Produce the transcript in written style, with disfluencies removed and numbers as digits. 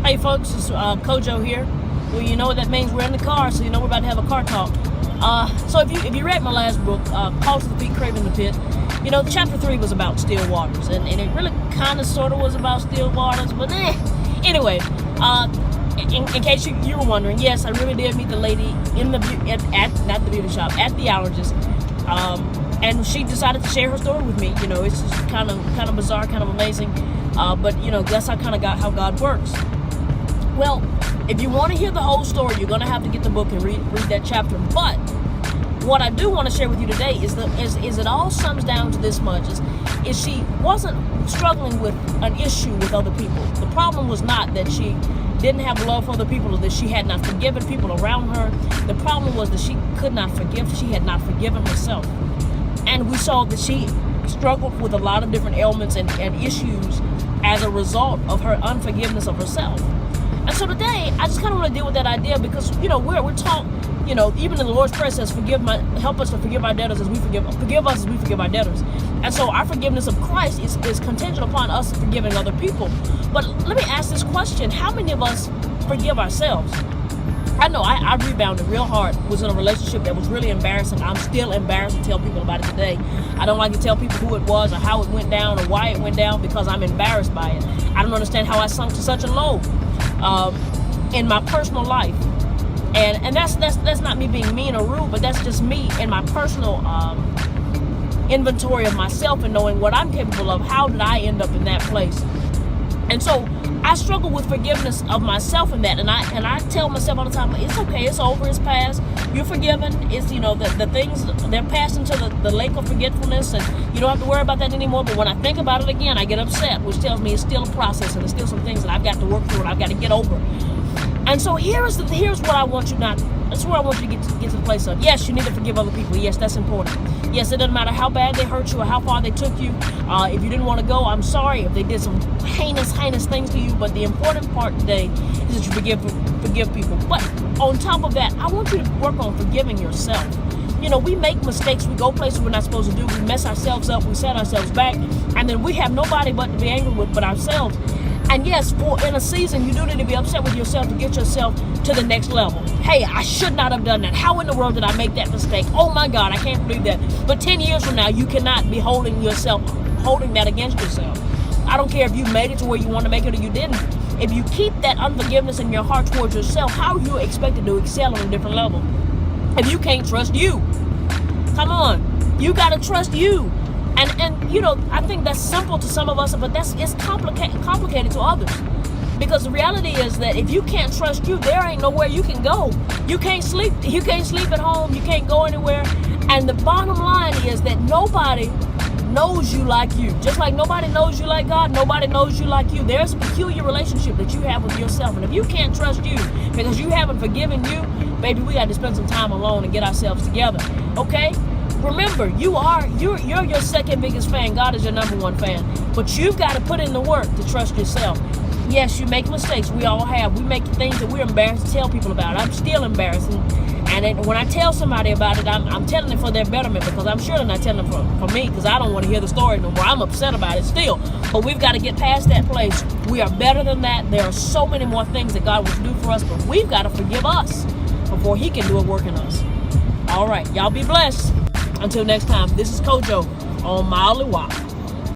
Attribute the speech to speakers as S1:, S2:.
S1: Hey folks, it's CoJo here. Well, you know what that means. We're in the car, so you know we're about to have a car talk. So if you read my last book, Calls to the Peak, Craving the Pit, you know, chapter 3 was about still waters, and it really kind of sort of was about still waters, but anyway, in case you were wondering, yes, I really did meet the lady in the not the beauty shop, at the allergist, and she decided to share her story with me. You know, it's just kind of bizarre, kind of amazing, but you know, that's how God works. Well, if you want to hear the whole story, you're going to have to get the book and read that chapter. But what I do want to share with you today is it all sums down to this much: is she wasn't struggling with an issue with other people. The problem was not that she didn't have love for other people or that she had not forgiven people around her. The problem was that she could not forgive. She had not forgiven herself. And we saw that she struggled with a lot of different ailments and issues as a result of her unforgiveness of herself. And so today, I just kind of want to deal with that idea because, you know, we're taught, you know, even in the Lord's Prayer says, help us to forgive our debtors as we forgive us as we forgive our debtors. And so our forgiveness of Christ is contingent upon us forgiving other people. But let me ask this question: how many of us forgive ourselves? I know I rebounded real hard, was in a relationship that was really embarrassing. I'm still embarrassed to tell people about it today. I don't like to tell people who it was or how it went down or why it went down because I'm embarrassed by it. I don't understand how I sunk to such a low in my personal life. And that's not me being mean or rude, but that's just me in my personal inventory of myself and knowing what I'm capable of. How did I end up in that place? And so I struggle with forgiveness of myself in that, and I tell myself all the time, it's okay, it's over, it's past, you're forgiven. It's, you know, the things, they're passed into the lake of forgetfulness, and you don't have to worry about that anymore. But when I think about it again, I get upset, which tells me it's still a process and there's still some things that I've got to work through and I've got to get over. And so here's what I want you that's where I want you to get to the place of. Yes, you need to forgive other people. Yes, that's important. Yes, it doesn't matter how bad they hurt you or how far they took you. If you didn't want to go, I'm sorry if they did some heinous things to you. But the important part today is that you forgive people. But on top of that, I want you to work on forgiving yourself. You know, we make mistakes. We go places we're not supposed to do. We mess ourselves up. We set ourselves back. And then we have nobody but to be angry with but ourselves. And yes, in a season, you do need to be upset with yourself to get yourself to the next level. Hey, I should not have done that. How in the world did I make that mistake? Oh my God, I can't believe that. But 10 years from now, you cannot be holding that against yourself. I don't care if you made it to where you want to make it or you didn't. If you keep that unforgiveness in your heart towards yourself, how are you expected to excel on a different level? If you can't trust you, come on, you got to trust you. And you know, I think that's simple to some of us, but it's complicated to others. Because the reality is that if you can't trust you, there ain't nowhere you can go. You can't sleep at home, you can't go anywhere. And the bottom line is that nobody knows you like you. Just like nobody knows you like God, nobody knows you like you. There's a peculiar relationship that you have with yourself. And if you can't trust you because you haven't forgiven you, baby, we got to spend some time alone and get ourselves together. Okay? Remember, you're your second biggest fan. God is your number one fan. But you've got to put in the work to trust yourself. Yes, you make mistakes. We all have. We make things that we're embarrassed to tell people about. I'm still embarrassed. And when I tell somebody about it, I'm telling them for their betterment, because I'm sure they're not telling them for me, because I don't want to hear the story no more. I'm upset about it still. But we've got to get past that place. We are better than that. There are so many more things that God wants to do for us, but we've got to forgive us before He can do a work in us. All right. Y'all be blessed. Until next time, this is CoJo on Mildly Wild.